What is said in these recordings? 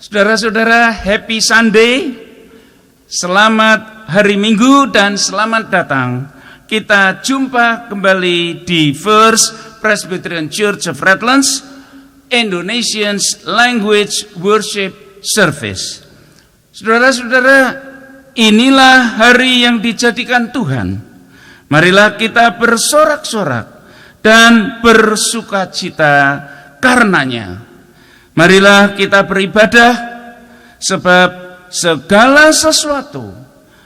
Saudara-saudara, happy Sunday, selamat hari Minggu dan selamat datang. Kita jumpa kembali di First Presbyterian Church of Redlands, Indonesian's Language Worship Service. Saudara-saudara, inilah hari yang dijadikan Tuhan. Marilah kita bersorak-sorak dan bersukacita karenanya. Marilah kita beribadah, sebab segala sesuatu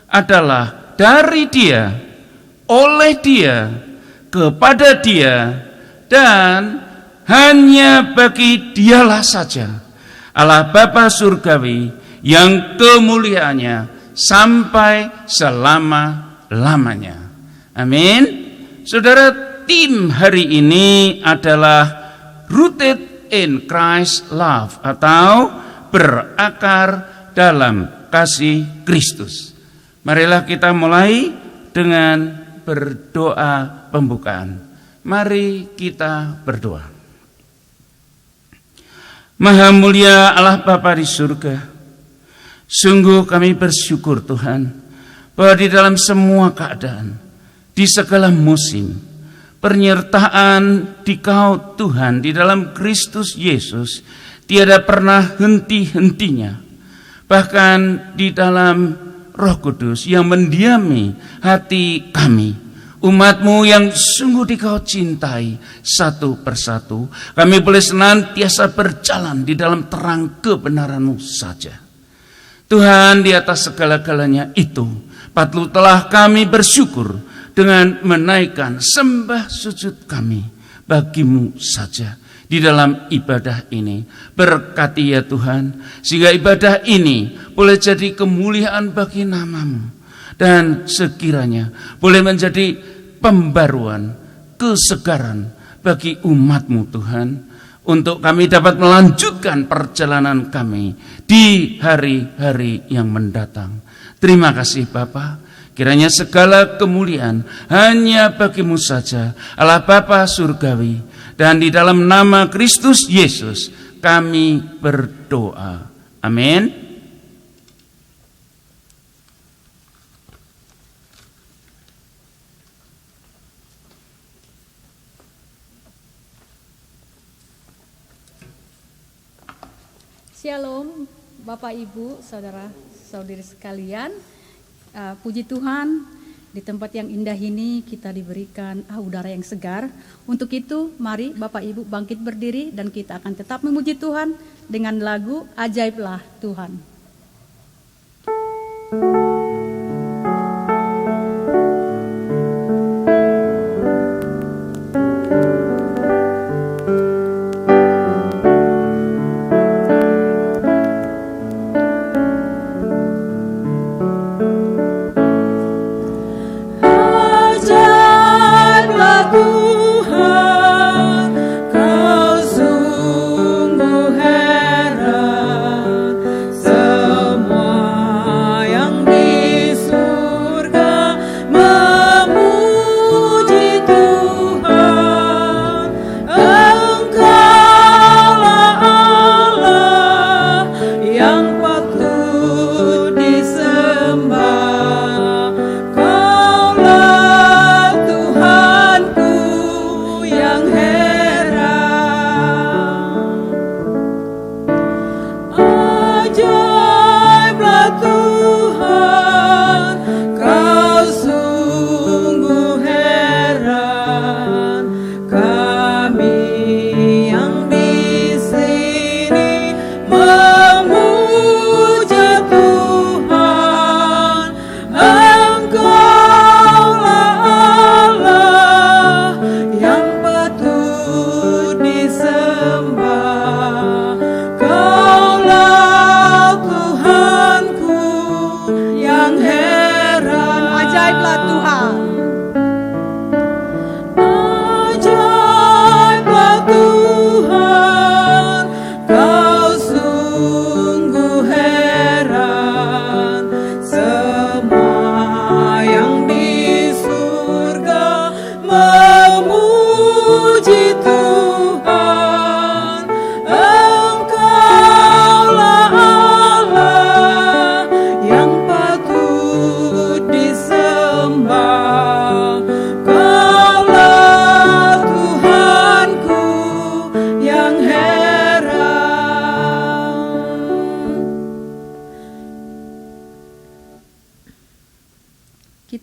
adalah dari Dia, oleh Dia, kepada Dia, dan hanya bagi Dialah saja, Allah Bapa Surgawi, yang kemuliaannya sampai selama-lamanya. Amin. Saudara, tim hari ini adalah rooted in Christ love, atau berakar dalam kasih Kristus. Marilah kita mulai dengan berdoa pembukaan. Mari kita berdoa. Maha mulia Allah Bapa di surga, sungguh kami bersyukur Tuhan, bahwa di dalam semua keadaan, di segala musim, penyertaan Dikau Tuhan di dalam Kristus Yesus tiada pernah henti-hentinya. Bahkan di dalam Roh Kudus yang mendiami hati kami, umat-Mu yang sungguh Dikau cintai satu persatu, kami boleh senantiasa berjalan di dalam terang kebenaran-Mu saja. Tuhan, di atas segala-galanya itu, patut telah kami bersyukur dengan menaikkan sembah sujud kami bagi-Mu saja di dalam ibadah ini. Berkati ya Tuhan, sehingga ibadah ini boleh jadi kemuliaan bagi nama-Mu, dan sekiranya boleh menjadi pembaruan, kesegaran bagi umat-Mu Tuhan, untuk kami dapat melanjutkan perjalanan kami di hari-hari yang mendatang. Terima kasih Bapa. Kiranya segala kemuliaan hanya bagi-Mu saja, Allah Bapa Surgawi, dan di dalam nama Kristus Yesus kami berdoa. Amin. Shalom, Bapak Ibu, saudara-saudari sekalian. Puji Tuhan, di tempat yang indah ini kita diberikan udara yang segar. Untuk itu, mari Bapak Ibu bangkit berdiri dan kita akan tetap memuji Tuhan dengan lagu Ajaiblah Tuhan. Semua yang di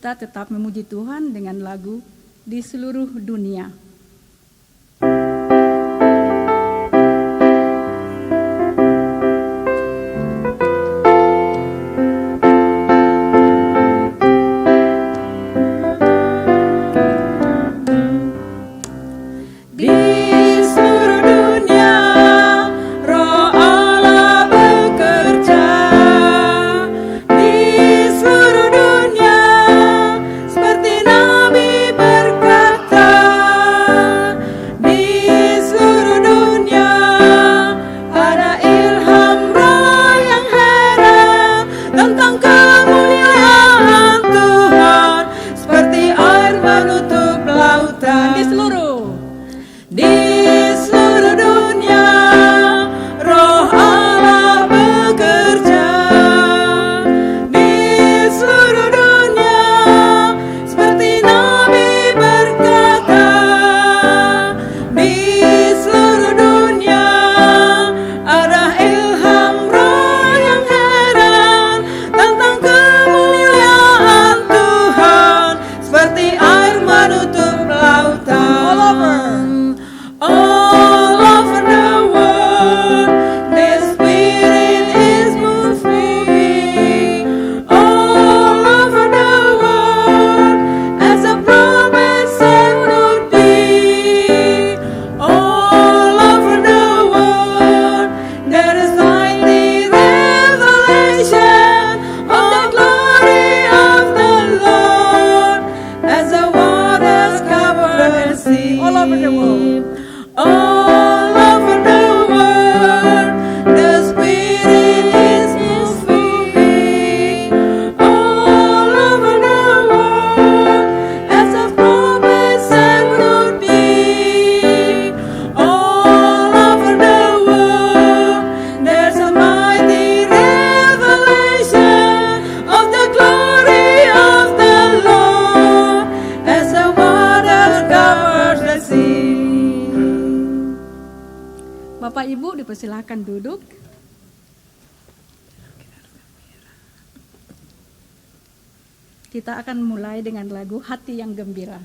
kita tetap memuji Tuhan dengan lagu Di Seluruh Dunia. Bapak Ibu dipersilakan duduk. Kita akan mulai dengan lagu Hati yang Gembira.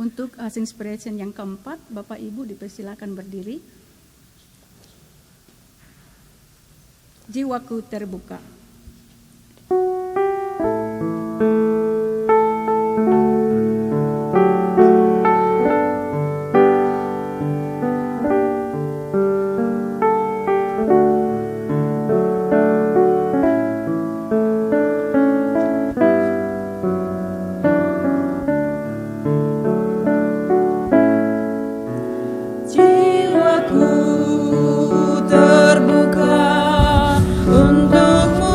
Untuk inspiration yang keempat, Bapak Ibu dipersilakan berdiri. Jiwaku terbuka. Jiwaku terbuka untukmu.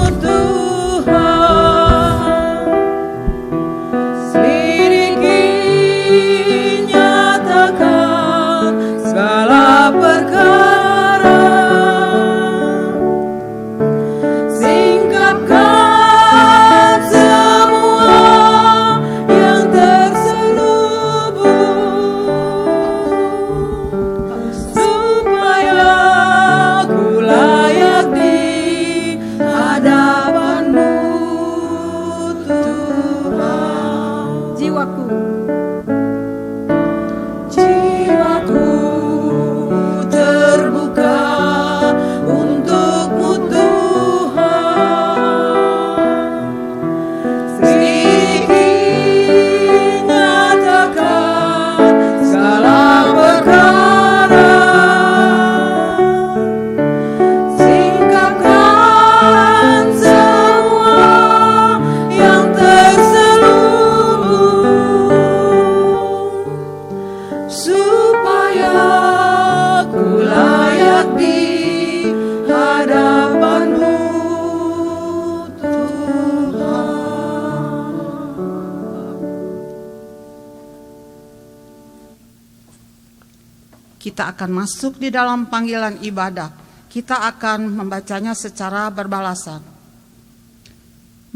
kita akan masuk di dalam panggilan ibadah. Kita akan membacanya secara berbalasan.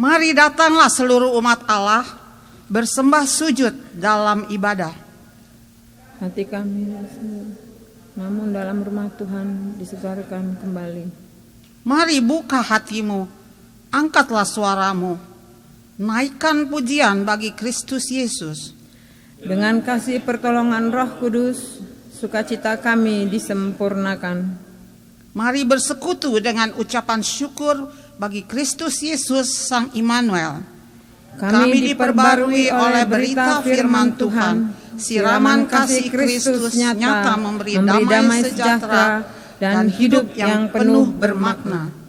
Mari datanglah seluruh umat Allah, bersembah sujud dalam ibadah. Hati kami, namun dalam rumah Tuhan disegarkan kembali. Mari buka hatimu, angkatlah suaramu, naikkan pujian bagi Kristus Yesus. Dengan kasih pertolongan Roh Kudus, sukacita kami disempurnakan. Mari bersekutu dengan ucapan syukur bagi Kristus Yesus Sang Immanuel. Kami diperbarui oleh berita firman Tuhan, siraman kasih Kristus nyata memberi damai sejahtera dan hidup yang penuh bermakna.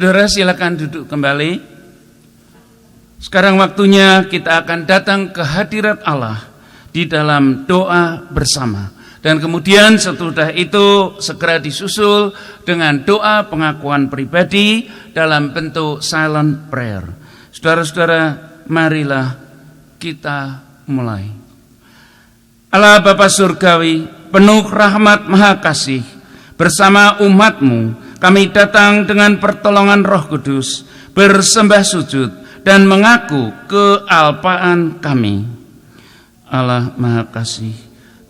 Saudara silakan duduk kembali. Sekarang waktunya kita akan datang ke hadirat Allah di dalam doa bersama. Dan kemudian setelah itu segera disusul dengan doa pengakuan pribadi dalam bentuk silent prayer. Saudara-saudara, marilah kita mulai. Allah Bapa Surgawi, penuh rahmat maha kasih, bersama umat-Mu kami datang dengan pertolongan Roh Kudus, bersembah sujud dan mengaku kealpaan kami. Allah maha kasih,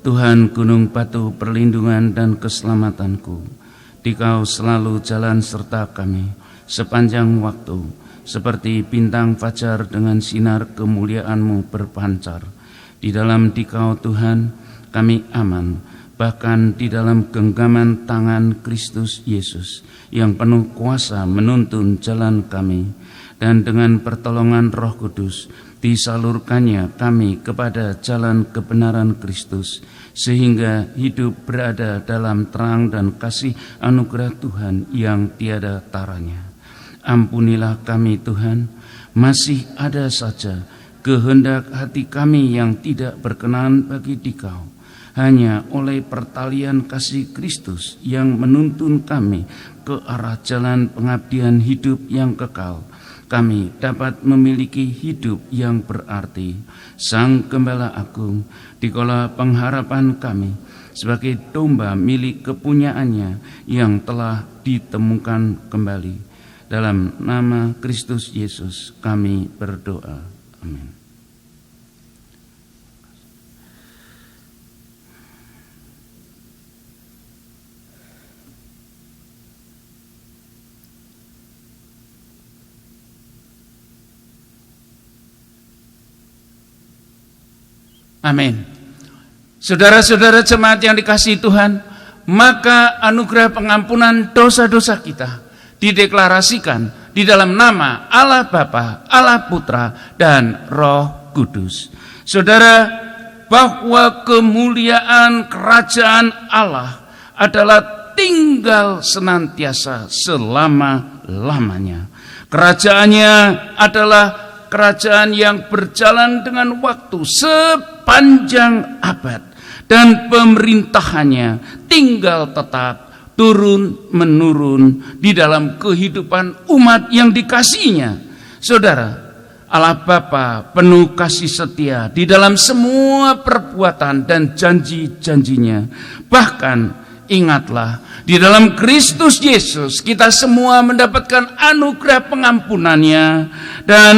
Tuhan gunung batu perlindungan dan keselamatanku, Dikau selalu jalan serta kami sepanjang waktu, seperti bintang fajar dengan sinar kemuliaan-Mu berpancar. Di dalam Dikau Tuhan kami aman, bahkan di dalam genggaman tangan Kristus Yesus yang penuh kuasa menuntun jalan kami, dan dengan pertolongan Roh Kudus disalurkannya kami kepada jalan kebenaran Kristus, sehingga hidup berada dalam terang dan kasih anugerah Tuhan yang tiada taranya. Ampunilah kami Tuhan, masih ada saja kehendak hati kami yang tidak berkenan bagi Dikau. Hanya oleh pertalian kasih Kristus yang menuntun kami ke arah jalan pengabdian hidup yang kekal, kami dapat memiliki hidup yang berarti. Sang Gembala Agung, Dikaulah pengharapan kami sebagai domba milik kepunyaannya yang telah ditemukan kembali. Dalam nama Kristus Yesus kami berdoa. Amin. Amin. Saudara-saudara jemaat yang dikasihi Tuhan, maka anugerah pengampunan dosa-dosa kita dideklarasikan di dalam nama Allah Bapa, Allah Putra, dan Roh Kudus. Saudara, bahwa kemuliaan kerajaan Allah adalah tinggal senantiasa selama-lamanya. Kerajaannya adalah kerajaan yang berjalan dengan waktu sepanjang abad, dan pemerintahannya tinggal tetap turun-menurun di dalam kehidupan umat yang dikasihinya. Saudara, Allah Bapa penuh kasih setia di dalam semua perbuatan dan janji-janjinya. Bahkan ingatlah, di dalam Kristus Yesus kita semua mendapatkan anugerah pengampunannya, dan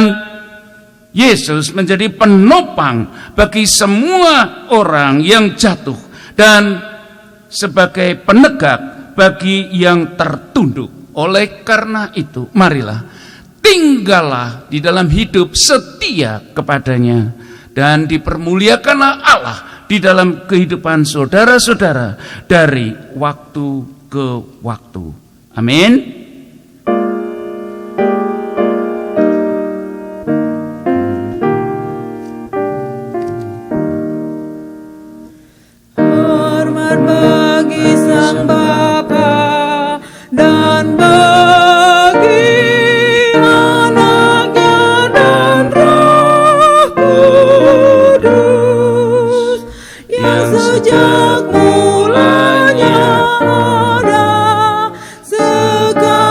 Yesus menjadi penopang bagi semua orang yang jatuh dan sebagai penegak bagi yang tertunduk. Oleh karena itu, marilah tinggallah di dalam hidup setia kepadanya, dan dipermuliakanlah Allah di dalam kehidupan saudara-saudara dari waktu ke waktu. Amin. Sang Bapa dan bagi Anaknya dan Roh Kudus yang sejak mulanya ada, sekarang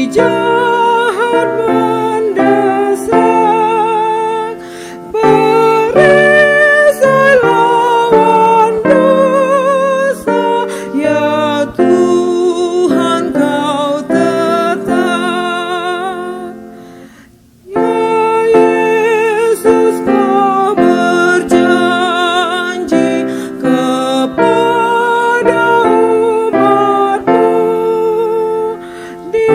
jahat mendesak, perisai lawan dosa, ya Tuhan Kau tetap. Ya Yesus, Kau berjanji kepada umat-Mu, di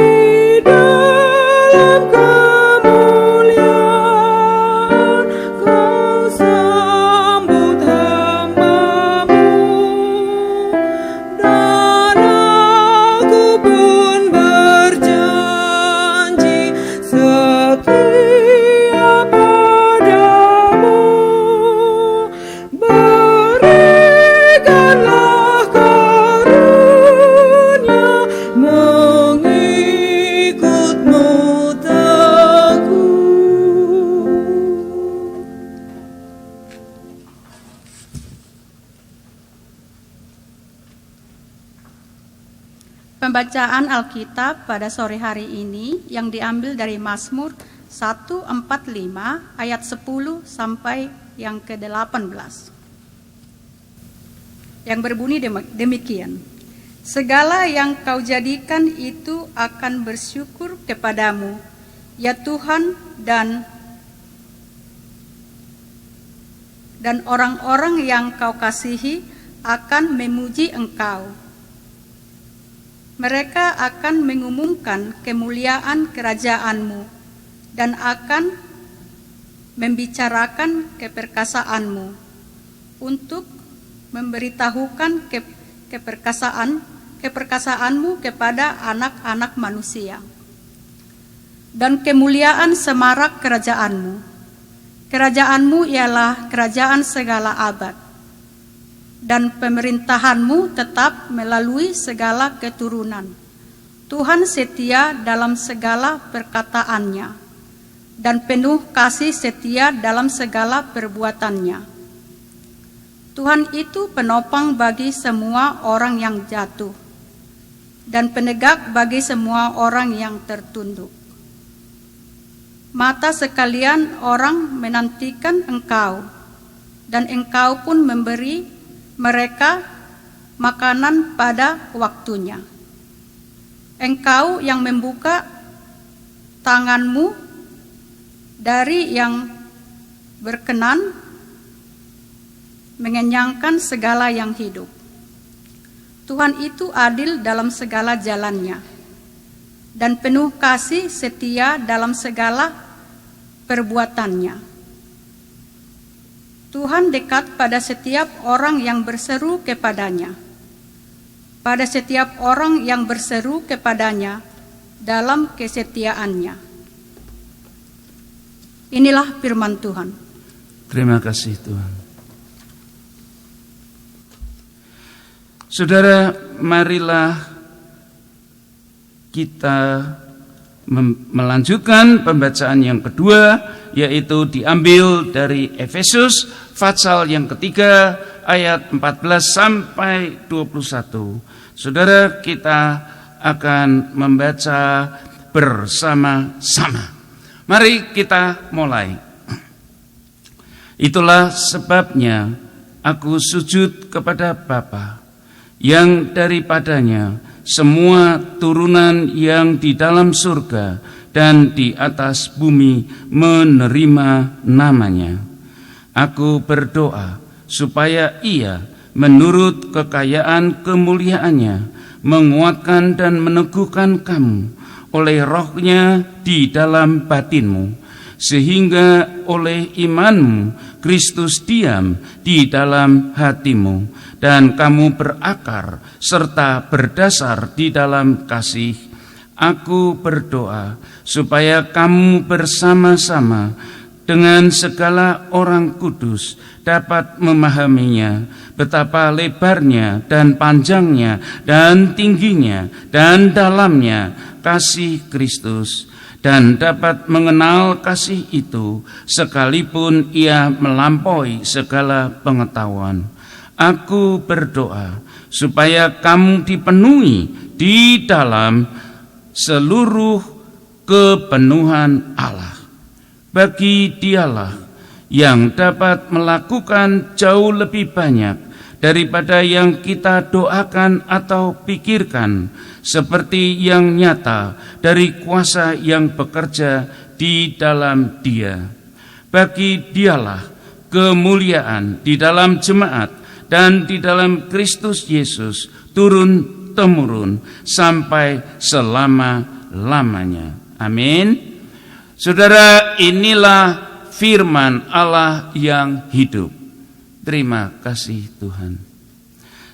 dalam kemuliaan Kau sambut hamba-Mu, dan aku pun berjanji setia padamu. Berikanlah karunia mengikut-Mu teguh. Pembacaan Alkitab pada sore hari ini yang diambil dari Mazmur 145 ayat 10 sampai yang ke-18. Yang berbunyi demikian. Segala yang Kau jadikan itu akan bersyukur kepadamu, ya Tuhan, dan orang-orang yang Kau kasihi akan memuji Engkau. Mereka akan mengumumkan kemuliaan kerajaan-Mu dan akan membicarakan keperkasaan-Mu untuk memberitahukan keperkasaan-Mu kepada anak-anak manusia dan kemuliaan semarak kerajaan-Mu. Kerajaan-Mu ialah kerajaan segala abad, dan pemerintahan-Mu tetap melalui segala keturunan. Tuhan setia dalam segala perkataannya, dan penuh kasih setia dalam segala perbuatannya. Tuhan itu penopang bagi semua orang yang jatuh, dan penegak bagi semua orang yang tertunduk. Mata sekalian orang menantikan Engkau, dan Engkau pun memberi mereka makanan pada waktunya. Engkau yang membuka tangan-Mu dari yang berkenan, mengenyangkan segala yang hidup. Tuhan itu adil dalam segala jalannya, dan penuh kasih setia dalam segala perbuatannya. Tuhan dekat pada setiap orang yang berseru kepadanya, pada setiap orang yang berseru kepadanya dalam kesetiaannya. Inilah firman Tuhan. Terima kasih Tuhan. Saudara, marilah kita melanjutkan pembacaan yang kedua, yaitu diambil dari Efesus pasal yang ketiga ayat 14 sampai 21. Saudara, kita akan membaca bersama-sama. Mari kita mulai. Itulah sebabnya aku sujud kepada Bapa, yang daripadanya semua turunan yang di dalam surga dan di atas bumi menerima namanya. Aku berdoa supaya Ia menurut kekayaan kemuliaannya menguatkan dan meneguhkan kamu oleh Roh-Nya di dalam batinmu, sehingga oleh imanmu Kristus diam di dalam hatimu, dan kamu berakar serta berdasar di dalam kasih. Aku berdoa supaya kamu bersama-sama dengan segala orang kudus dapat memahaminya, betapa lebarnya dan panjangnya dan tingginya dan dalamnya kasih Kristus, dan dapat mengenal kasih itu sekalipun ia melampaui segala pengetahuan. Aku berdoa supaya kamu dipenuhi di dalam seluruh kepenuhan Allah. Bagi Dialah yang dapat melakukan jauh lebih banyak daripada yang kita doakan atau pikirkan, seperti yang nyata dari kuasa yang bekerja di dalam Dia. Bagi Dialah kemuliaan di dalam jemaat dan di dalam Kristus Yesus turun-temurun sampai selama-lamanya. Amin. Saudara, inilah firman Allah yang hidup. Terima kasih Tuhan.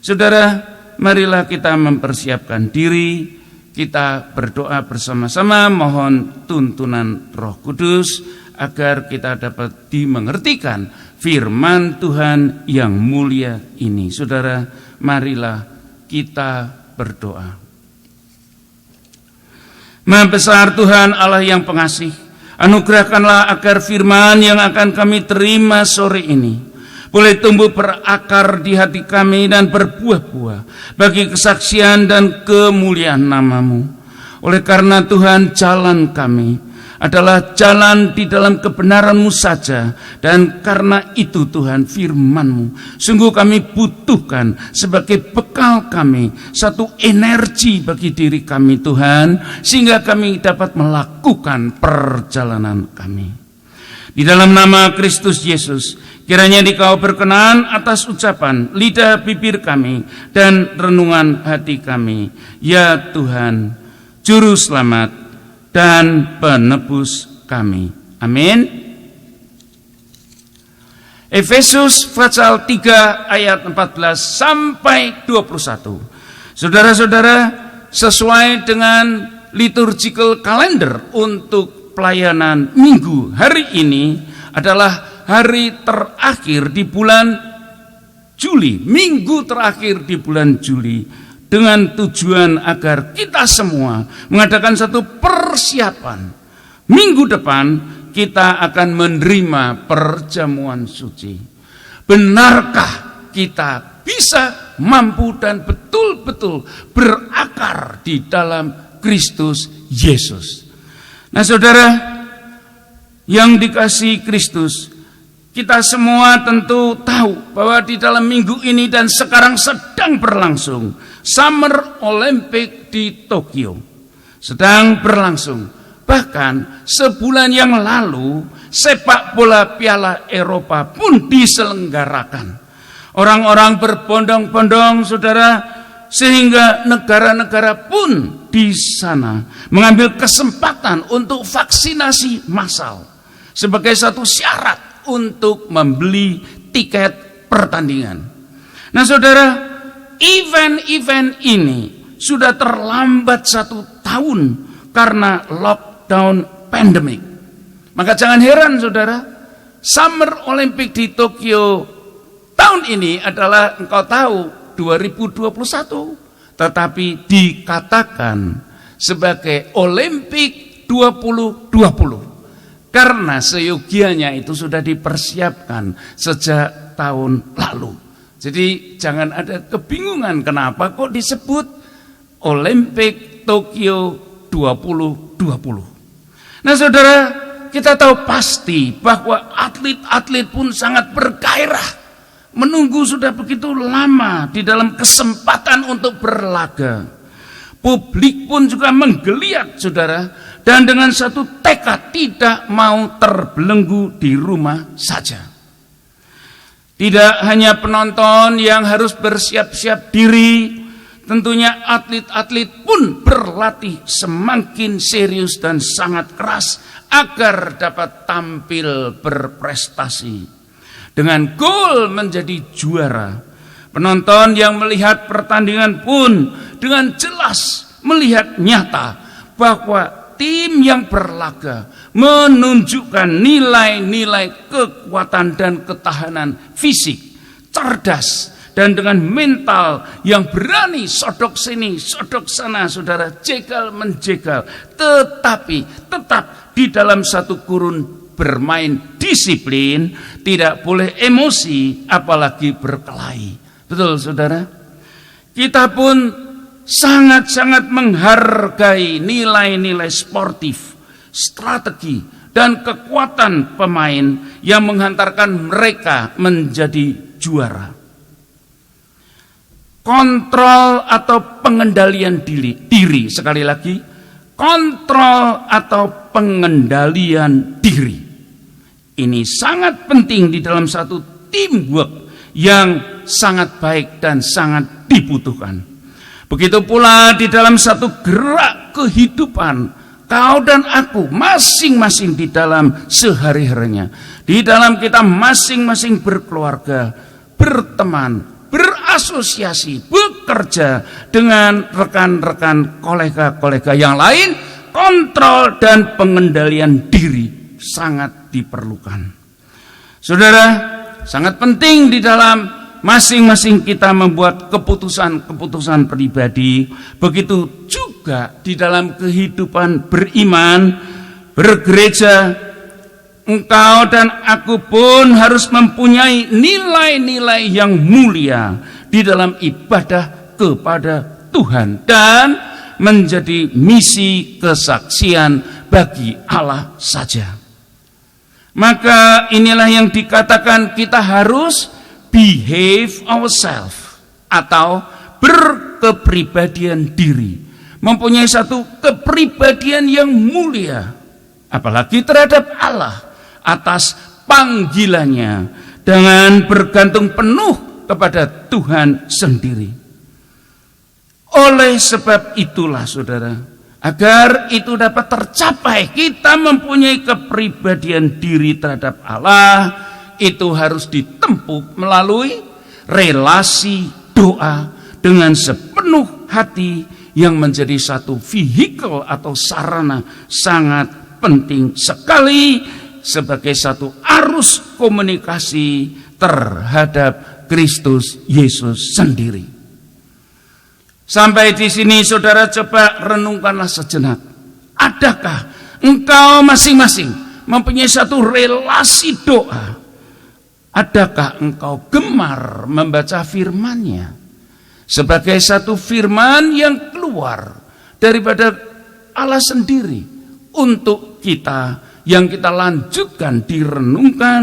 Saudara, marilah kita mempersiapkan diri, kita berdoa bersama-sama, mohon tuntunan Roh Kudus agar kita dapat dimengertikan firman Tuhan yang mulia ini. Saudara, marilah kita berdoa. Maha besar Tuhan Allah yang pengasih, anugerahkanlah agar firman yang akan kami terima sore ini boleh tumbuh berakar di hati kami dan berbuah-buah bagi kesaksian dan kemuliaan nama-Mu. Oleh karena Tuhan, jalan kami adalah jalan di dalam kebenaran-Mu saja, dan karena itu Tuhan, firman-Mu sungguh kami butuhkan sebagai bekal kami, satu energi bagi diri kami Tuhan, sehingga kami dapat melakukan perjalanan kami. Di dalam nama Kristus Yesus, kiranya Dikau berkenan atas ucapan lidah bibir kami dan renungan hati kami, ya Tuhan, Juru Selamat dan penebus kami. Amin. Efesus pasal 3 ayat 14 sampai 21. Saudara-saudara, sesuai dengan liturgical calendar untuk pelayanan minggu hari ini adalah hari terakhir di bulan Juli, minggu terakhir di bulan Juli, dengan tujuan agar kita semua mengadakan satu persiapan. Minggu depan kita akan menerima perjamuan suci. Benarkah kita bisa, mampu dan betul-betul berakar di dalam Kristus Yesus? Nah saudara yang dikasihi Kristus, kita semua tentu tahu bahwa di dalam minggu ini dan sekarang sedang berlangsung Summer Olympic di Tokyo. Sedang berlangsung. Bahkan sebulan yang lalu sepak bola Piala Eropa pun diselenggarakan. Orang-orang berbondong-bondong saudara, sehingga negara-negara pun di sana mengambil kesempatan untuk vaksinasi massal sebagai satu syarat untuk membeli tiket pertandingan. Nah saudara, event-event ini sudah terlambat 1 tahun karena lockdown pandemic. Maka jangan heran saudara, Summer Olympic di Tokyo tahun ini adalah, engkau tahu, 2021, tetapi dikatakan sebagai Olimpik 2020 karena seyogianya itu sudah dipersiapkan sejak tahun lalu. Jadi jangan ada kebingungan kenapa kok disebut Olimpik Tokyo 2020. Nah saudara, kita tahu pasti bahwa atlet-atlet pun sangat bergairah, menunggu sudah begitu lama di dalam kesempatan untuk berlaga. Publik pun juga menggeliat saudara, dan dengan satu tekad tidak mau terbelenggu di rumah saja. Tidak hanya penonton yang harus bersiap-siap diri, tentunya atlet-atlet pun berlatih semakin serius dan sangat keras agar dapat tampil berprestasi. Dengan gol menjadi juara, penonton yang melihat pertandingan pun dengan jelas melihat nyata bahwa tim yang berlaga menunjukkan nilai-nilai kekuatan dan ketahanan fisik, cerdas, dan dengan mental yang berani sodok sini, sodok sana, saudara, jegal menjegal, tetapi tetap di dalam satu kurun bermain disiplin, tidak boleh emosi, apalagi berkelahi. Betul saudara? Kita pun sangat-sangat menghargai nilai-nilai sportif, strategi, dan kekuatan pemain yang menghantarkan mereka menjadi juara. Kontrol atau pengendalian diri, sekali lagi, kontrol atau pengendalian diri. Ini sangat penting di dalam satu teamwork yang sangat baik dan sangat dibutuhkan. Begitu pula di dalam satu gerak kehidupan, kau dan aku masing-masing di dalam sehari-harinya, di dalam kita masing-masing berkeluarga, berteman, berasosiasi, bekerja dengan rekan-rekan kolega-kolega yang lain, kontrol dan pengendalian diri sangat diperlukan. Saudara, sangat penting di dalam masing-masing kita membuat keputusan-keputusan pribadi. Begitu juga di dalam kehidupan beriman, bergereja, engkau dan aku pun harus mempunyai nilai-nilai yang mulia di dalam ibadah kepada Tuhan dan menjadi misi kesaksian bagi Allah saja. Maka inilah yang dikatakan kita harus behave ourselves atau berkepribadian diri, mempunyai satu kepribadian yang mulia, apalagi terhadap Allah atas panggilannya, dengan bergantung penuh kepada Tuhan sendiri. Oleh sebab itulah saudara, agar itu dapat tercapai, kita mempunyai kepribadian diri terhadap Allah, itu harus ditempuh melalui relasi doa dengan sepenuh hati yang menjadi satu vehikel atau sarana sangat penting sekali sebagai satu arus komunikasi terhadap Kristus Yesus sendiri. Sampai di sini saudara coba renungkanlah sejenak. Adakah engkau masing-masing mempunyai satu relasi doa? Adakah engkau gemar membaca firman-Nya sebagai satu firman yang keluar daripada Allah sendiri untuk kita, yang kita lanjutkan, direnungkan,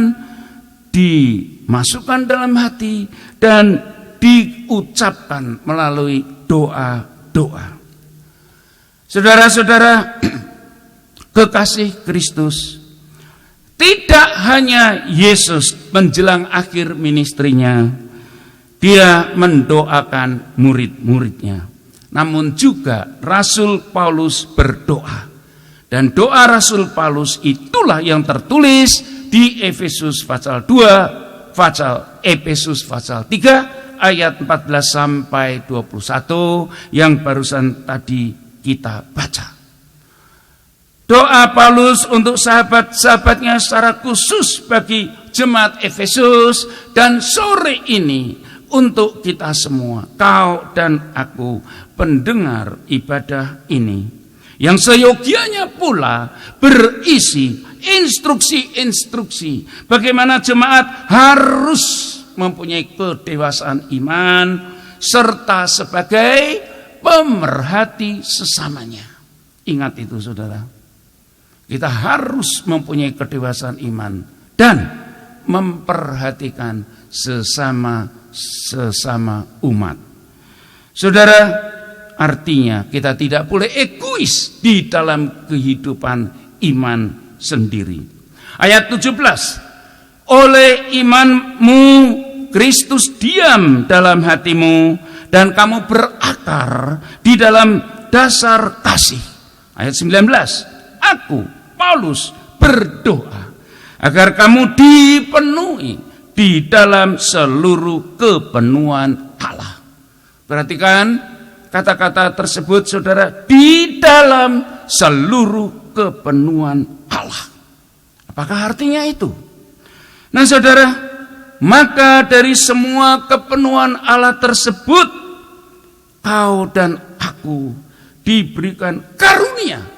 dimasukkan dalam hati dan diucapkan melalui doa-doa. Saudara-saudara kekasih Kristus, tidak hanya Yesus menjelang akhir ministrinya, dia mendoakan murid-muridnya, namun juga Rasul Paulus berdoa. Dan doa Rasul Paulus itulah yang tertulis di Efesus pasal 2, Efesus pasal 3 ayat 14 sampai 21 yang barusan tadi kita baca. Doa Paulus untuk sahabat-sahabatnya secara khusus bagi jemaat Efesus, dan sore ini untuk kita semua, kau dan aku, pendengar ibadah ini, yang seyogianya pula berisi instruksi-instruksi bagaimana jemaat harus mempunyai kedewasaan iman serta sebagai pemerhati sesamanya. Ingat itu saudara. Kita harus mempunyai kedewasaan iman dan memperhatikan sesama umat. Saudara, artinya kita tidak boleh egois di dalam kehidupan iman sendiri. Ayat 17. Oleh imanmu Kristus diam dalam hatimu dan kamu berakar di dalam dasar kasih. Ayat 19. Aku Paulus berdoa agar kamu dipenuhi di dalam seluruh kepenuhan Allah. Perhatikan kata-kata tersebut saudara, di dalam seluruh kepenuhan Allah. Apakah artinya itu? Nah saudara, maka dari semua kepenuhan Allah tersebut, kau dan aku diberikan karunia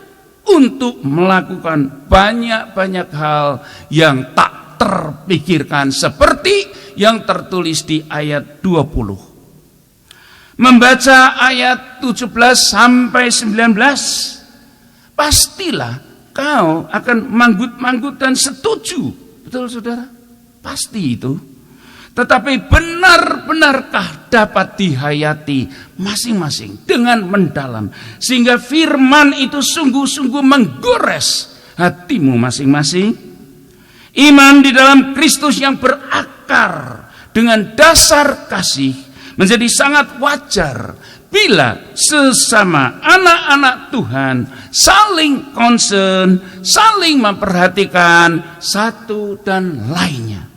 untuk melakukan banyak-banyak hal yang tak terpikirkan, seperti yang tertulis di ayat 20. membaca ayat 17 sampai 19, pastilah kau akan manggut-manggut dan setuju. Betul saudara? Pasti itu. Tetapi benar-benarkah dapat dihayati masing-masing dengan mendalam, sehingga firman itu sungguh-sungguh menggores hatimu masing-masing? Iman di dalam Kristus yang berakar dengan dasar kasih menjadi sangat wajar bila sesama anak-anak Tuhan saling concern, saling memperhatikan satu dan lainnya.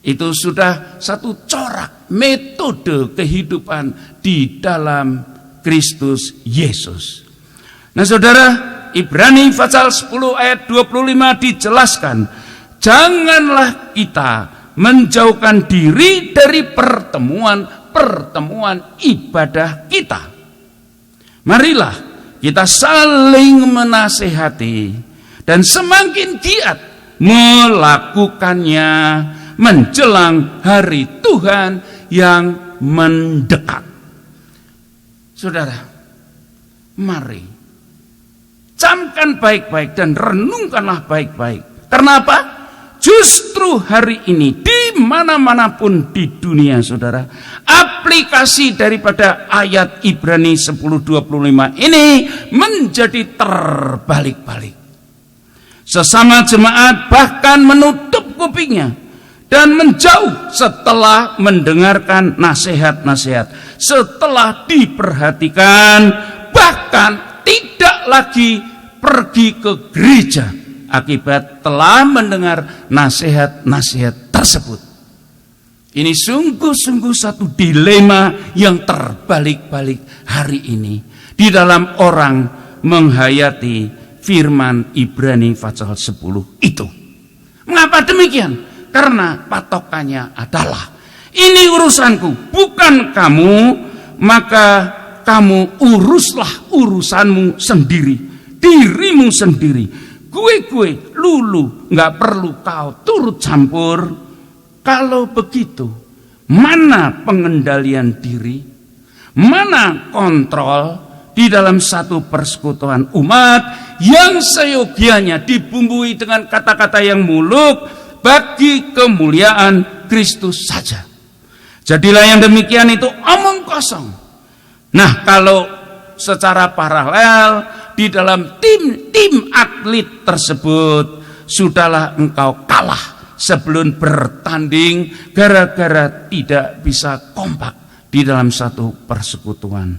Itu sudah satu corak metode kehidupan di dalam Kristus Yesus. Nah saudara, Ibrani pasal 10 ayat 25 dijelaskan, janganlah kita menjauhkan diri dari pertemuan ibadah kita. Marilah kita saling menasehati dan semakin giat melakukannya menjelang hari Tuhan yang mendekat. Saudara, mari camkan baik-baik dan renungkanlah baik-baik. Karena apa? Justru hari ini di mana-manapun di dunia, saudara, aplikasi daripada ayat Ibrani 10:25 ini menjadi terbalik-balik. Sesama jemaat bahkan menutup kupingnya dan menjauh setelah mendengarkan nasihat-nasihat, setelah diperhatikan, bahkan tidak lagi pergi ke gereja akibat telah mendengar nasihat-nasihat tersebut. Ini sungguh-sungguh satu dilema yang terbalik-balik hari ini di dalam orang menghayati firman Ibrani pasal 10 itu. Mengapa demikian? Karena patokannya adalah ini urusanku, bukan kamu, maka kamu uruslah urusanmu sendiri, dirimu sendiri. Gue, lulu, nggak perlu kau turut campur. Kalau begitu, mana pengendalian diri, mana kontrol di dalam satu persekutuan umat yang seyogianya dibumbui dengan kata-kata yang muluk bagi kemuliaan Kristus saja. Jadilah yang demikian itu omong kosong. Nah, kalau secara paralel di dalam tim atlet tersebut, sudahlah engkau kalah sebelum bertanding gara-gara tidak bisa kompak di dalam satu persekutuan.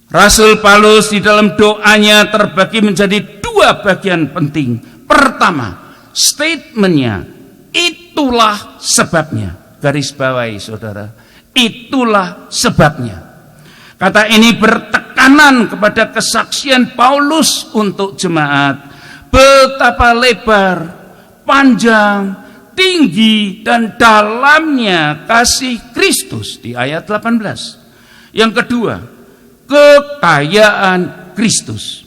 Rasul Paulus di dalam doanya terbagi menjadi dua bagian penting. Pertama, statementnya, itulah sebabnya. Garis bawahi saudara, itulah sebabnya. Kata ini bertekanan kepada kesaksian Paulus untuk jemaat, betapa lebar, panjang, tinggi dan dalamnya kasih Kristus di ayat 18. Yang kedua, kekayaan Kristus,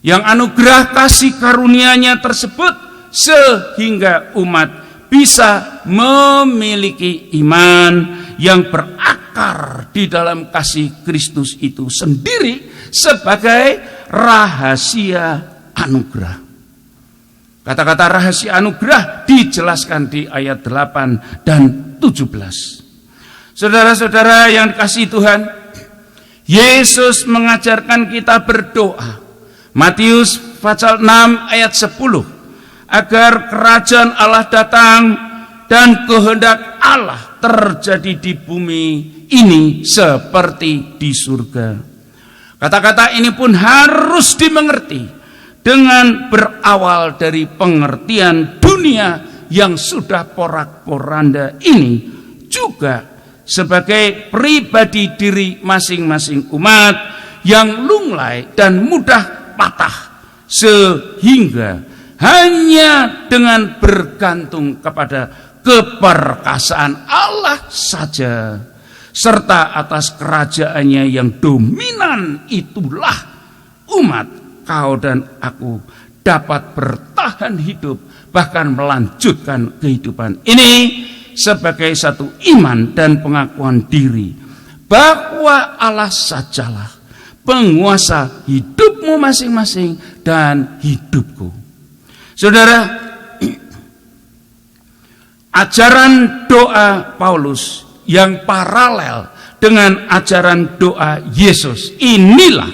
yang anugerah kasih karunia-Nya tersebut sehingga umat bisa memiliki iman yang berakar di dalam kasih Kristus itu sendiri sebagai rahasia anugerah. Kata-kata rahasia anugerah dijelaskan di ayat 8 dan 17. Saudara-saudara yang dikasihi Tuhan, Yesus mengajarkan kita berdoa. Matius pasal 6 ayat 10. Agar kerajaan Allah datang dan kehendak Allah terjadi di bumi ini seperti di surga. Kata-kata ini pun harus dimengerti dengan berawal dari pengertian dunia yang sudah porak-poranda ini, juga sebagai pribadi diri masing-masing umat yang lunglai dan mudah patah, sehingga hanya dengan bergantung kepada keperkasaan Allah saja serta atas kerajaannya yang dominan, itulah umat, kau dan aku, dapat bertahan hidup bahkan melanjutkan kehidupan ini sebagai satu iman dan pengakuan diri bahwa Allah sajalah penguasa hidupmu masing-masing dan hidupku. Saudara, ajaran doa Paulus yang paralel dengan ajaran doa Yesus inilah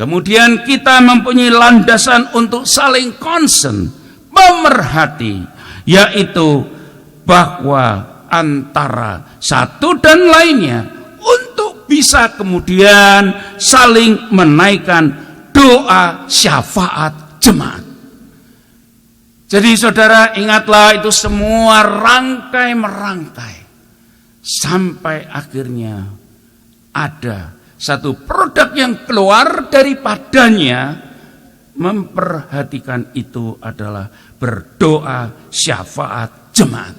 kemudian kita mempunyai landasan untuk saling concern, pemerhati, yaitu bahwa antara satu dan lainnya untuk bisa kemudian saling menaikkan doa syafaat jemaat. Jadi saudara, ingatlah itu semua rangkai merangkai sampai akhirnya ada satu produk yang keluar daripadanya. Memperhatikan itu adalah berdoa syafaat jemaat.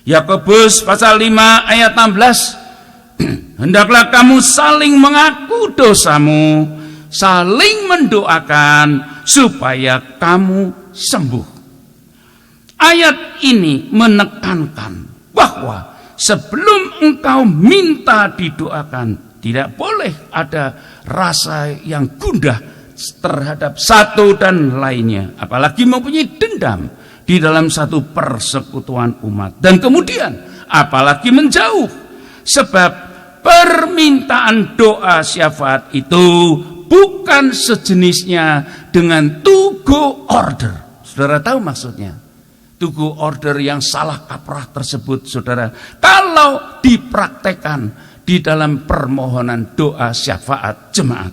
Yakobus pasal 5 ayat 16, hendaklah kamu saling mengaku dosamu, saling mendoakan supaya kamu sembuh. Ayat ini menekankan bahwa sebelum engkau minta didoakan, tidak boleh ada rasa yang gundah terhadap satu dan lainnya, apalagi mempunyai dendam di dalam satu persekutuan umat, dan kemudian apalagi menjauh, sebab permintaan doa syafaat itu bukan sejenisnya dengan to go order. Saudara tahu maksudnya? To go order yang salah kaprah tersebut, saudara, kalau dipraktekkan di dalam permohonan doa syafaat jemaat,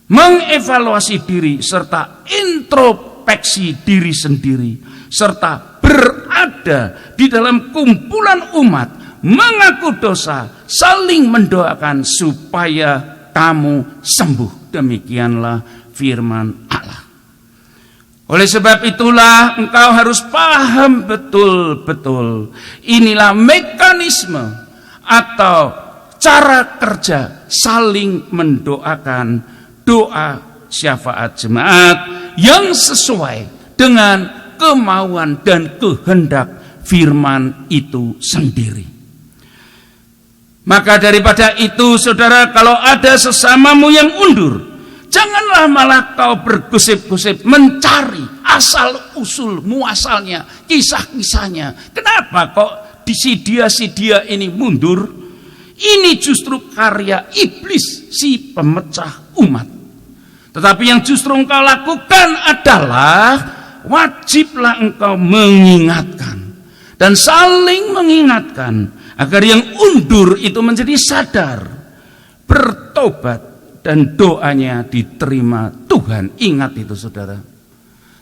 mengevaluasi diri serta introspeksi diri sendiri, serta berada di dalam kumpulan umat, mengaku dosa, saling mendoakan supaya kamu sembuh. Demikianlah firman Allah. Oleh sebab itulah engkau harus paham betul-betul, inilah mekanisme atau cara kerja saling mendoakan doa syafaat jemaat yang sesuai dengan kemauan dan kehendak firman itu sendiri. Maka daripada itu, saudara, kalau ada sesamamu yang undur, janganlah malah kau bergosip-gosip mencari asal-usul muasalnya, kisah-kisahnya. Kenapa kok si dia ini mundur? Ini justru karya iblis, si pemecah umat. Tetapi yang justru engkau lakukan adalah wajiblah engkau mengingatkan dan saling mengingatkan agar yang undur itu menjadi sadar, bertobat, dan doanya diterima Tuhan. Ingat itu, saudara.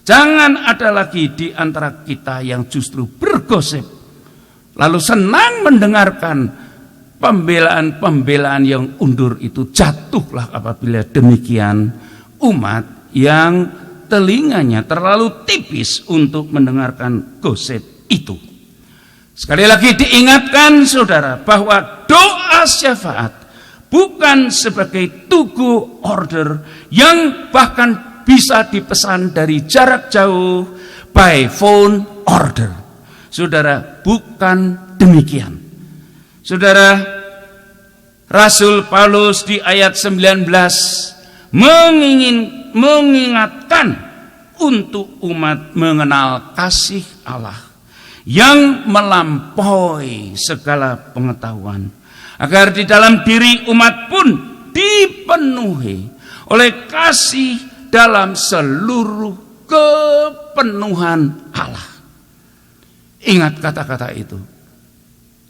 Jangan ada lagi di antara kita yang justru bergosip, lalu senang mendengarkan pembelaan-pembelaan yang undur itu. Jatuhlah apabila demikian umat yang telinganya terlalu tipis untuk mendengarkan gosip itu. Sekali lagi diingatkan, saudara, bahwa doa syafaat bukan sebagai to go order yang bahkan bisa dipesan dari jarak jauh by phone order. Saudara, bukan demikian. Saudara, Rasul Paulus di ayat 19 mengingatkan untuk umat mengenal kasih Allah yang melampaui segala pengetahuan, agar di dalam diri umat pun dipenuhi oleh kasih dalam seluruh kepenuhan Allah. Ingat kata-kata itu,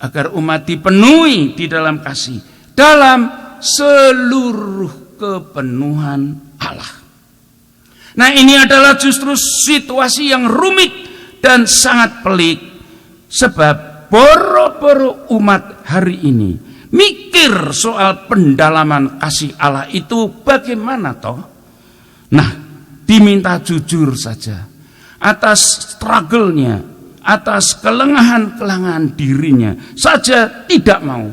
agar umat dipenuhi di dalam kasih dalam seluruh kepenuhan Allah. Nah, ini adalah justru situasi yang rumit dan sangat pelik, sebab boro-boro umat hari ini mikir soal pendalaman kasih Allah itu bagaimana toh. Nah, diminta jujur saja atas struggle-nya, atas kelengahan-kelengahan dirinya saja tidak mau.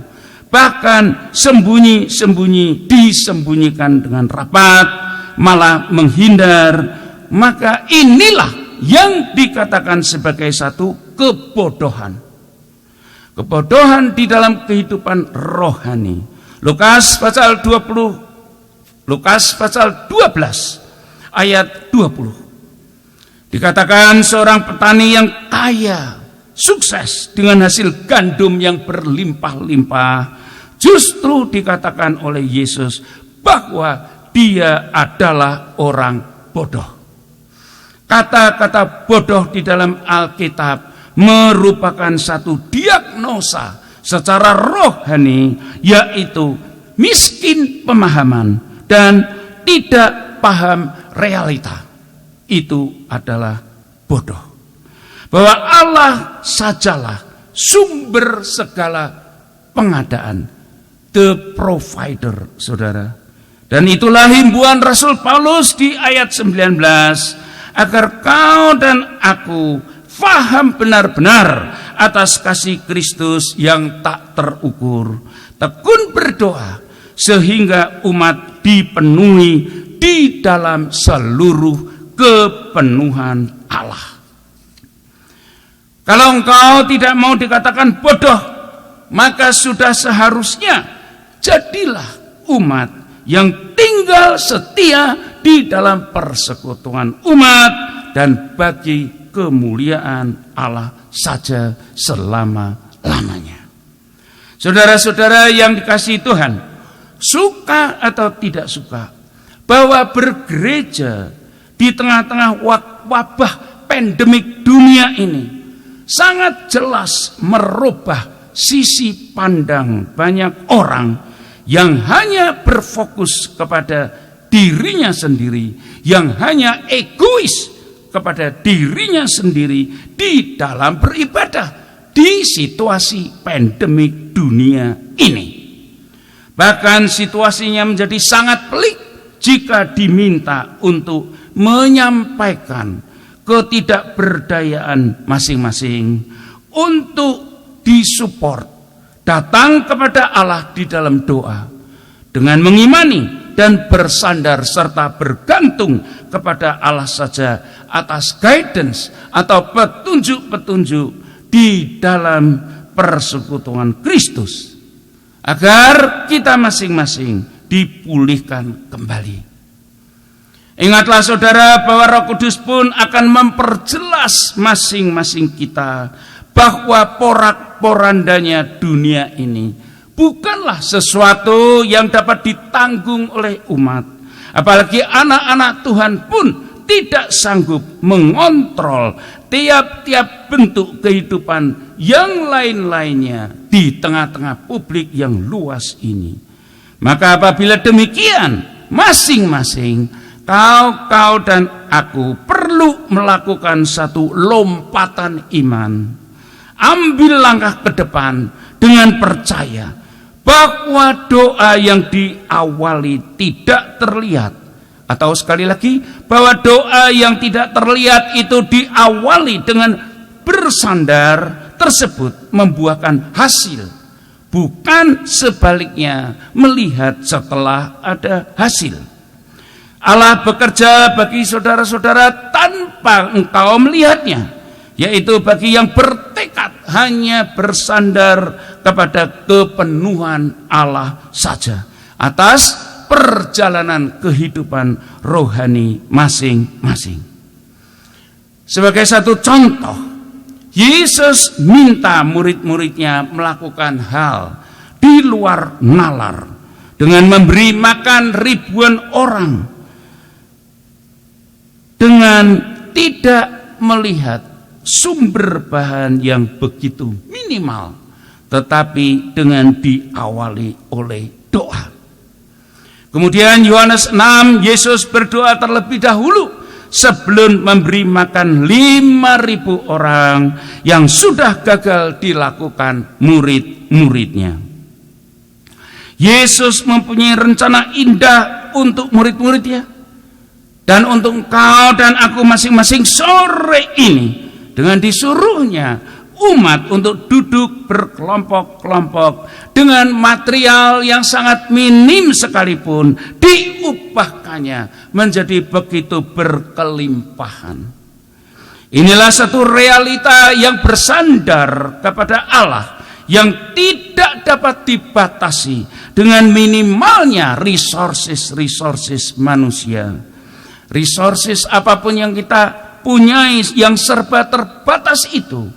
Bahkan sembunyi-sembunyi, disembunyikan dengan rapat, malah menghindar. Maka inilah yang dikatakan sebagai satu kebodohan. kebodohan di dalam kehidupan rohani. Lukas pasal 12 ayat 20. Dikatakan seorang petani yang kaya, sukses dengan hasil gandum yang berlimpah-limpah, justru dikatakan oleh Yesus bahwa dia adalah orang bodoh. Kata-kata bodoh di dalam Alkitab merupakan satu diagnosa secara rohani, yaitu miskin pemahaman dan tidak paham realita. Itu adalah bodoh. Bahwa Allah sajalah sumber segala pengadaan, the provider, saudara. Dan itulah himbauan Rasul Paulus di ayat 19, agar kau dan aku faham benar-benar atas kasih Kristus yang tak terukur. Tekun berdoa sehingga umat dipenuhi di dalam seluruh kepenuhan Allah. Kalau engkau tidak mau dikatakan bodoh, maka sudah seharusnya jadilah umat yang tinggal setia di dalam persekutuan umat dan bagi kemuliaan Allah saja selama-lamanya. Saudara-saudara yang dikasihi Tuhan, suka atau tidak suka bahwa bergereja di tengah-tengah wabah pandemik dunia ini sangat jelas merubah sisi pandang banyak orang yang hanya berfokus kepada dirinya sendiri, yang hanya egois kepada dirinya sendiri di dalam beribadah di situasi pandemik dunia ini. Bahkan situasinya menjadi sangat pelik jika diminta untuk menyampaikan ketidakberdayaan masing-masing, untuk disupport, datang kepada Allah di dalam doa dengan mengimani dan bersandar serta bergantung kepada Allah saja atas guidance atau petunjuk-petunjuk di dalam persekutuan Kristus, agar kita masing-masing dipulihkan kembali. Ingatlah saudara bahwa Roh Kudus pun akan memperjelas masing-masing kita bahwa porak-porandanya dunia ini bukanlah sesuatu yang dapat ditanggung oleh umat. Apalagi anak-anak Tuhan pun tidak sanggup mengontrol tiap-tiap bentuk kehidupan yang lain-lainnya di tengah-tengah publik yang luas ini. Maka apabila demikian, masing-masing kau dan aku perlu melakukan satu lompatan iman. Ambil langkah ke depan dengan percaya bahwa doa yang diawali tidak terlihat, atau sekali lagi bahwa doa yang tidak terlihat itu diawali dengan bersandar tersebut membuahkan hasil, bukan sebaliknya melihat setelah ada hasil. Allah bekerja bagi saudara-saudara tanpa engkau melihatnya, yaitu bagi yang bertekad hanya bersandar kepada kepenuhan Allah saja atas perjalanan kehidupan rohani masing-masing. Sebagai satu contoh, Yesus minta murid-muridnya melakukan hal di luar nalar dengan memberi makan ribuan orang dengan tidak melihat sumber bahan yang begitu minimal, tetapi dengan diawali oleh doa. Kemudian Yohanes 6, Yesus berdoa terlebih dahulu sebelum memberi makan 5.000 orang yang sudah gagal dilakukan murid-muridnya. Yesus mempunyai rencana indah untuk murid-muridnya dan untuk engkau dan aku masing-masing sore ini, dengan disuruhnya umat untuk duduk berkelompok-kelompok dengan material yang sangat minim sekalipun, diubahkannya menjadi begitu berkelimpahan. Inilah satu realita yang bersandar kepada Allah yang tidak dapat dibatasi dengan minimalnya resources manusia. Resources apapun yang kita punyai yang serba terbatas itu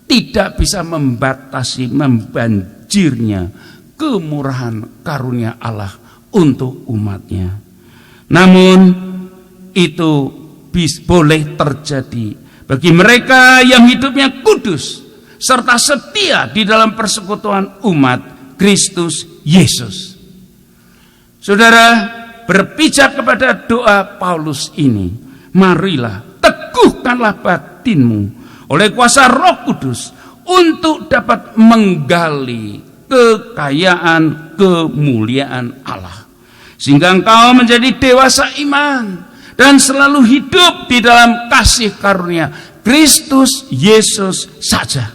tidak bisa membatasi membanjirnya kemurahan karunia Allah untuk umatnya. Namun itu boleh terjadi bagi mereka yang hidupnya kudus serta setia di dalam persekutuan umat Kristus Yesus. Saudara, berpijak kepada doa Paulus ini, marilah teguhkanlah batinmu oleh kuasa Roh Kudus untuk dapat menggali kekayaan kemuliaan Allah, sehingga engkau menjadi dewasa iman dan selalu hidup di dalam kasih karunia Kristus Yesus saja,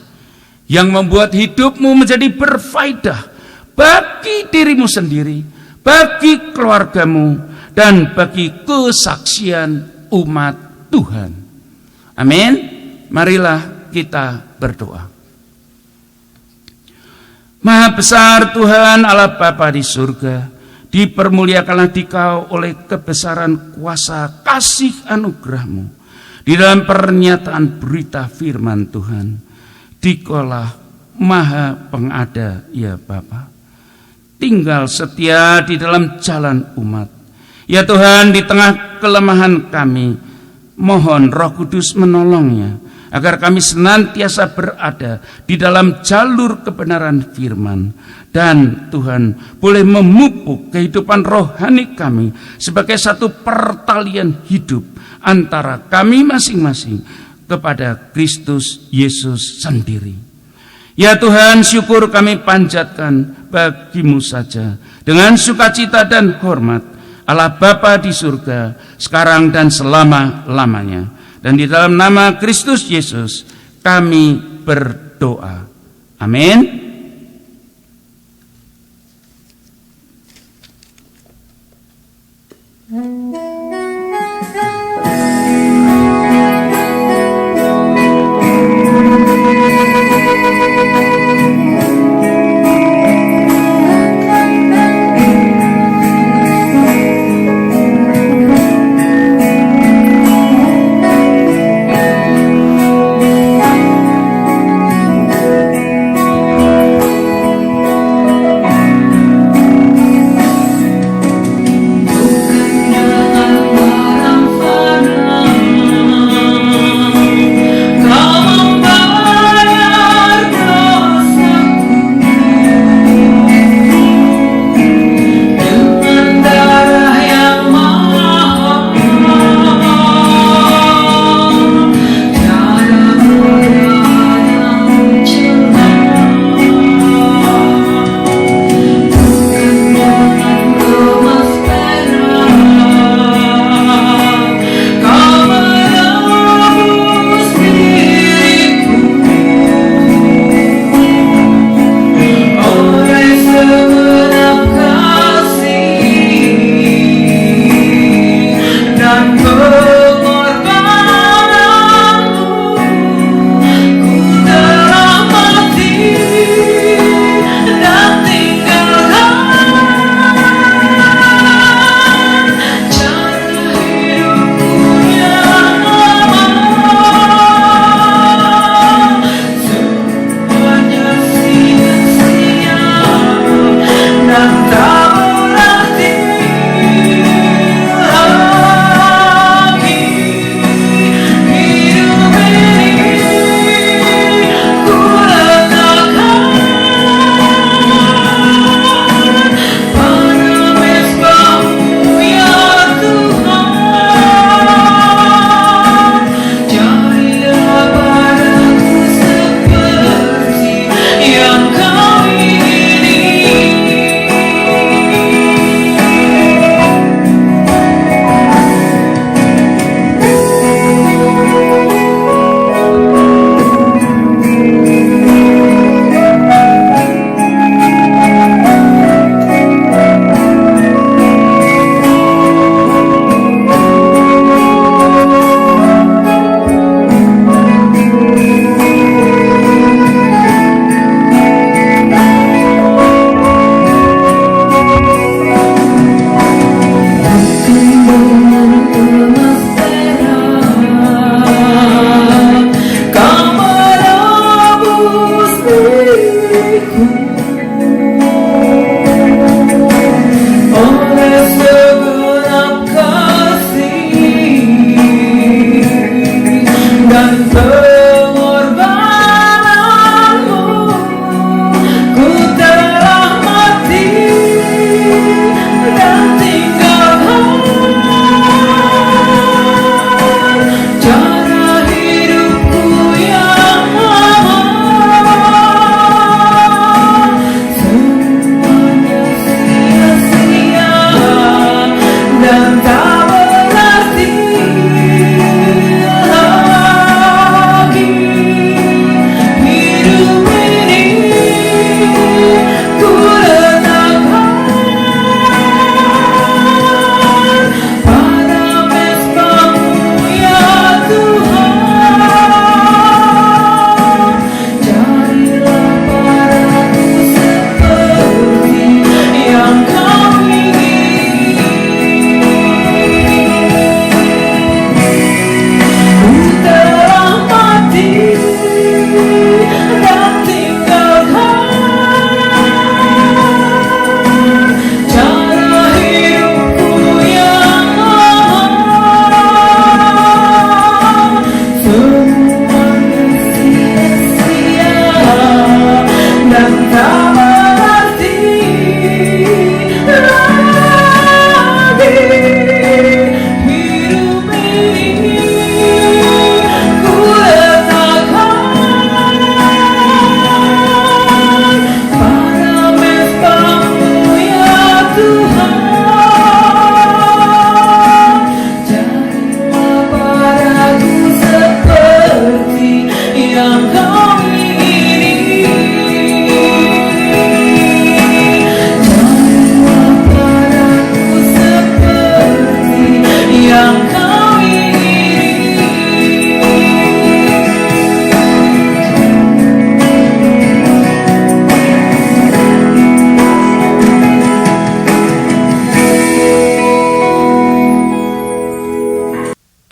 yang membuat hidupmu menjadi berfaedah bagi dirimu sendiri, bagi keluargamu, dan bagi kesaksian umat Tuhan. Amin. Marilah kita berdoa. Maha besar Tuhan Allah Bapa di surga, dipermuliakanlah Dikau oleh kebesaran kuasa kasih anugerah-Mu di dalam pernyataan berita firman Tuhan. Dikaulah Maha Pengada ya Bapa, tinggal setia di dalam jalan umat. Ya Tuhan, di tengah kelemahan kami, mohon Roh Kudus menolongnya, agar kami senantiasa berada di dalam jalur kebenaran firman. Dan Tuhan boleh memupuk kehidupan rohani kami sebagai satu pertalian hidup antara kami masing-masing kepada Kristus Yesus sendiri. Ya Tuhan, syukur kami panjatkan bagi-Mu saja dengan sukacita dan hormat, Allah Bapa di surga, sekarang dan selama-lamanya. Dan di dalam nama Kristus Yesus kami berdoa. Amin.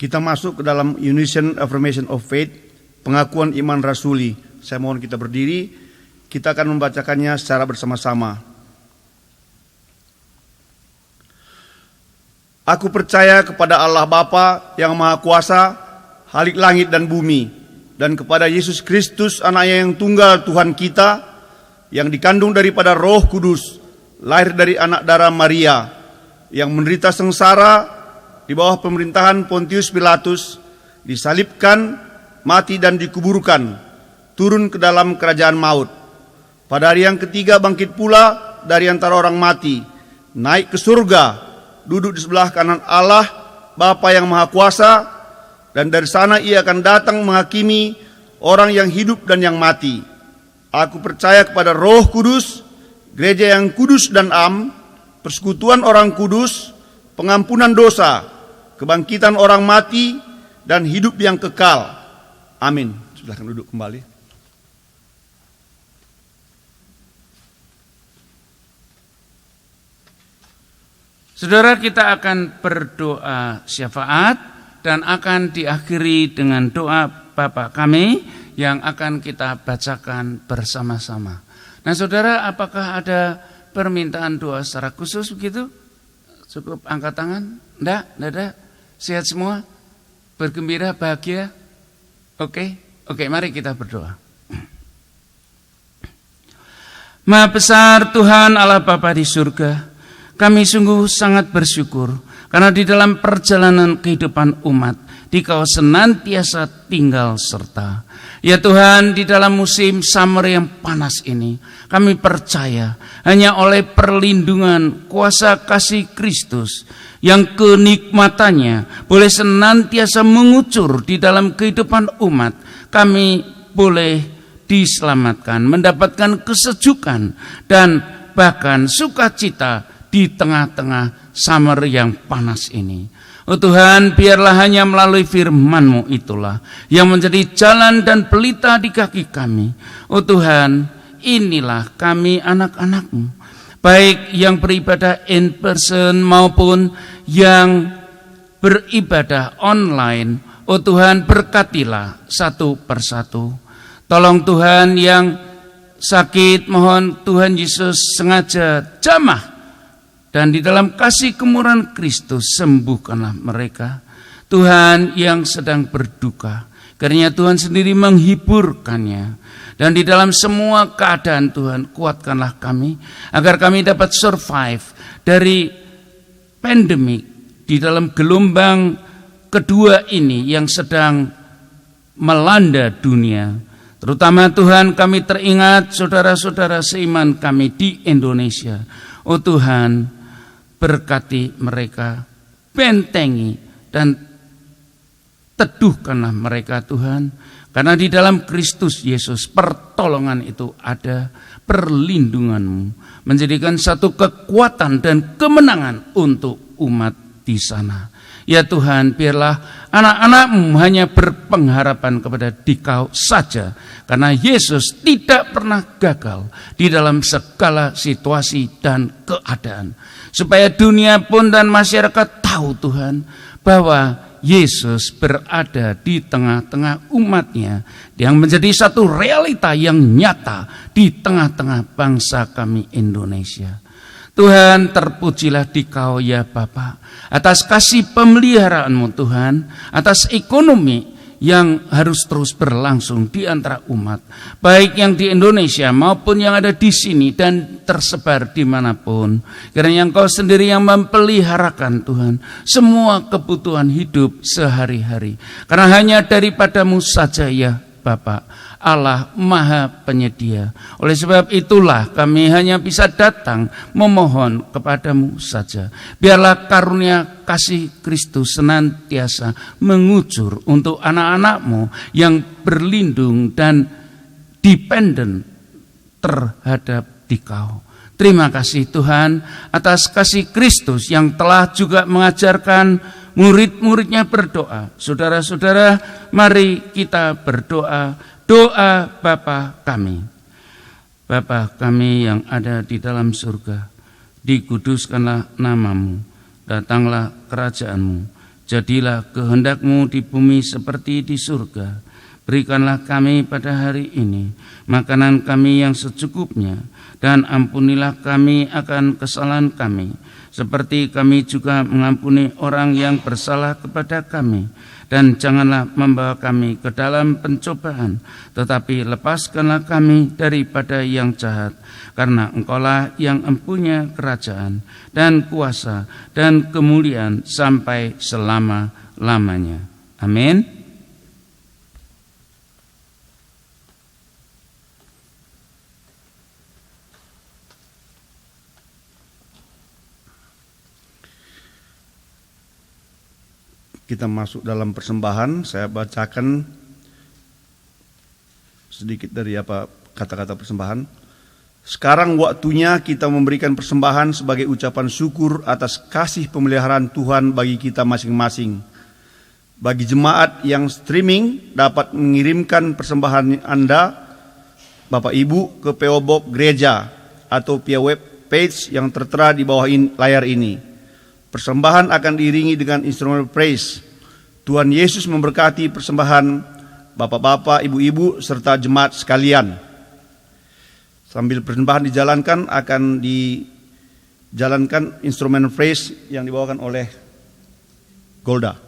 Kita masuk ke dalam Unison Affirmation of Faith, pengakuan iman rasuli. Saya mohon kita berdiri, kita akan membacakannya secara bersama-sama. Aku percaya kepada Allah Bapa yang Maha Kuasa, Khalik langit dan bumi, dan kepada Yesus Kristus, Anaknya yang tunggal Tuhan kita, yang dikandung daripada Roh Kudus, lahir dari anak darah Maria, yang menderita sengsara di bawah pemerintahan Pontius Pilatus, disalibkan, mati dan dikuburkan, turun ke dalam kerajaan maut. Pada hari yang ketiga bangkit pula dari antara orang mati, naik ke surga, duduk di sebelah kanan Allah Bapa yang Maha Kuasa, dan dari sana Ia akan datang menghakimi orang yang hidup dan yang mati. Aku percaya kepada Roh Kudus, gereja yang kudus dan am, persekutuan orang kudus, pengampunan dosa, kebangkitan orang mati, dan hidup yang kekal. Amin. Silakan duduk kembali. Saudara, kita akan berdoa syafaat dan akan diakhiri dengan doa Bapa kami yang akan kita bacakan bersama-sama. Nah saudara, apakah ada permintaan doa secara khusus begitu? Cukup angkat tangan? Enggak ada? Sehat semua? Bergembira, bahagia? Oke, mari kita berdoa. Maha besar Tuhan Allah Bapa di surga, kami sungguh sangat bersyukur karena di dalam perjalanan kehidupan umat, Dikau senantiasa tinggal serta. Ya Tuhan, di dalam musim summer yang panas ini, kami percaya hanya oleh perlindungan kuasa kasih Kristus yang kenikmatannya boleh senantiasa mengucur di dalam kehidupan umat, kami boleh diselamatkan, mendapatkan kesejukan dan bahkan sukacita di tengah-tengah summer yang panas ini. Oh Tuhan, biarlah hanya melalui firman-Mu itulah yang menjadi jalan dan pelita di kaki kami. Oh Tuhan, inilah kami anak-anak-Mu, baik yang beribadah in person maupun yang beribadah online. Oh Tuhan, berkatilah satu persatu. Tolong Tuhan yang sakit, mohon Tuhan Yesus sengaja jamah, dan di dalam kasih kemurahan Kristus sembuhkanlah mereka. Tuhan yang sedang berduka, karena Tuhan sendiri menghiburkannya. Dan di dalam semua keadaan Tuhan, kuatkanlah kami, agar kami dapat survive dari pandemik di dalam gelombang kedua ini yang sedang melanda dunia. Terutama Tuhan, kami teringat saudara-saudara seiman kami di Indonesia. Oh Tuhan, berkati mereka, bentengi dan teduhkanlah mereka Tuhan. Karena di dalam Kristus Yesus pertolongan itu ada, perlindungan-Mu menjadikan satu kekuatan dan kemenangan untuk umat di sana. Ya Tuhan, biarlah anak-anak-Mu hanya berpengharapan kepada Dikau saja, karena Yesus tidak pernah gagal di dalam segala situasi dan keadaan. Supaya dunia pun dan masyarakat tahu Tuhan, bahwa Yesus berada di tengah-tengah umatnya, yang menjadi satu realita yang nyata di tengah-tengah bangsa kami Indonesia. Tuhan, terpujilah Dikau ya Bapa, atas kasih pemeliharaan-Mu Tuhan, atas ekonomi yang harus terus berlangsung di antara umat, baik yang di Indonesia maupun yang ada di sini dan tersebar dimanapun. Karena Engkau sendiri yang memeliharakan Tuhan semua kebutuhan hidup sehari-hari. Karena hanya daripada-Mu saja ya Bapa, Allah Maha Penyedia. Oleh sebab itulah kami hanya bisa datang memohon kepada-Mu saja. Biarlah karunia kasih Kristus senantiasa mengucur untuk anak-anak-Mu yang berlindung dan dependen terhadap Dikau. Terima kasih Tuhan atas kasih Kristus yang telah juga mengajarkan murid-muridnya berdoa. Saudara-saudara, mari kita berdoa. Doa Bapa kami. Bapa kami yang ada di dalam surga, dikuduskanlah nama-Mu, datanglah kerajaan-Mu, Jadilah kehendak-Mu di bumi seperti di surga. Berikanlah kami pada hari ini makanan kami yang secukupnya, dan ampunilah kami akan kesalahan kami, seperti kami juga mengampuni orang yang bersalah kepada kami. Dan janganlah membawa kami ke dalam pencobaan, tetapi lepaskanlah kami daripada yang jahat. Karena Engkaulah yang mempunyai kerajaan dan kuasa dan kemuliaan sampai selama-lamanya. Amin. Kita masuk dalam persembahan. Saya bacakan sedikit dari kata-kata persembahan. Sekarang waktunya kita memberikan persembahan sebagai ucapan syukur atas kasih pemeliharaan Tuhan bagi kita masing-masing. Bagi jemaat yang streaming dapat mengirimkan persembahan Anda, Bapak Ibu, ke PO Box Gereja atau via web page yang tertera di bawah layar ini. Persembahan akan diiringi dengan instrumen praise. Tuhan Yesus memberkati persembahan Bapak-bapak, Ibu-ibu, serta jemaat sekalian. Sambil persembahan dijalankan, akan dijalankan instrumen praise yang dibawakan oleh Golda.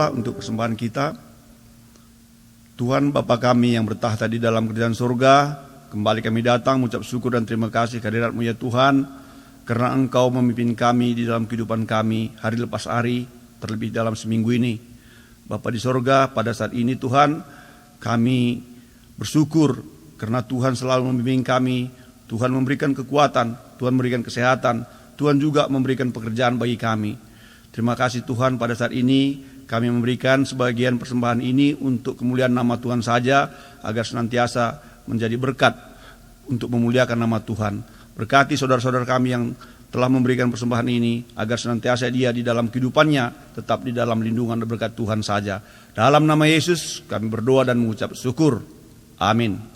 Untuk persembahan kita. Tuhan Bapa kami yang bertahta di dalam kerajaan surga, kembali kami datang mengucap syukur dan terima kasih kehadirat-Mu ya Tuhan, karena Engkau memimpin kami di dalam kehidupan kami hari lepas hari, terlebih dalam seminggu ini. Bapa di surga, pada saat ini Tuhan, kami bersyukur Karena Tuhan selalu membimbing kami, Tuhan memberikan kekuatan, Tuhan memberikan kesehatan, Tuhan juga memberikan pekerjaan bagi kami. Terima kasih Tuhan, pada saat ini kami memberikan sebagian persembahan ini untuk kemuliaan nama Tuhan saja, agar senantiasa menjadi berkat untuk memuliakan nama Tuhan. Berkati saudara-saudara kami yang telah memberikan persembahan ini, agar senantiasa dia di dalam kehidupannya tetap di dalam lindungan dan berkat Tuhan saja. Dalam nama Yesus kami berdoa dan mengucap syukur. Amin.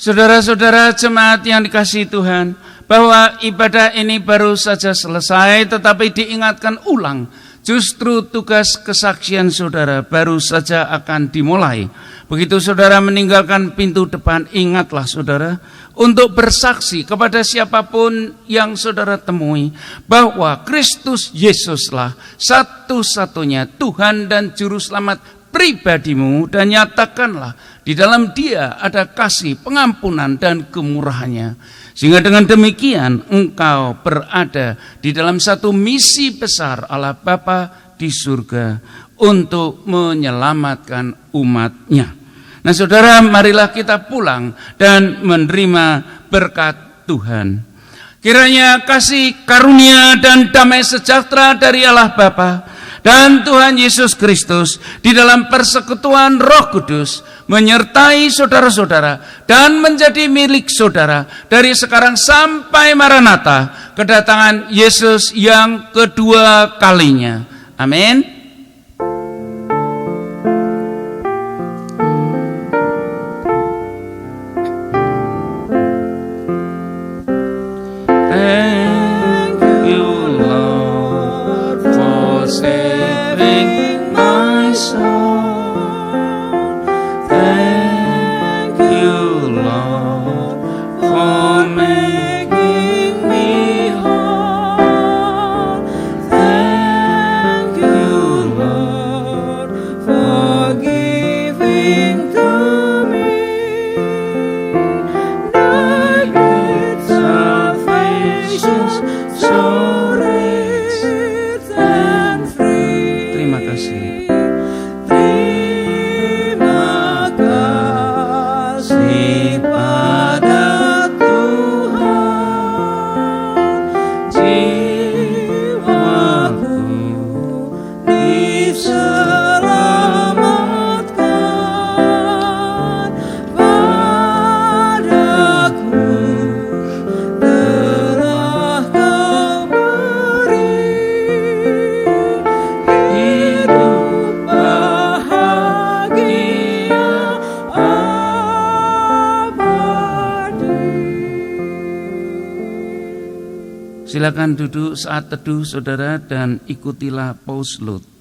Saudara-saudara jemaat yang dikasihi Tuhan, bahwa ibadah ini baru saja selesai, tetapi diingatkan ulang, justru tugas kesaksian saudara baru saja akan dimulai. Begitu saudara meninggalkan pintu depan, ingatlah saudara untuk bersaksi kepada siapapun yang saudara temui, bahwa Kristus Yesuslah satu-satunya Tuhan dan Juru Selamat pribadimu, dan nyatakanlah di dalam Dia ada kasih, pengampunan, dan kemurahannya. Sehingga dengan demikian engkau berada di dalam satu misi besar Allah Bapa di surga untuk menyelamatkan umat-Nya. Nah saudara, marilah kita pulang dan menerima berkat Tuhan. Kiranya kasih karunia dan damai sejahtera dari Allah Bapa dan Tuhan Yesus Kristus di dalam persekutuan Roh Kudus menyertai saudara-saudara dan menjadi milik saudara dari sekarang sampai Maranatha, kedatangan Yesus yang kedua kalinya. Amin. Thank you. Silakan duduk saat teduh saudara dan ikutilah Paus Lot.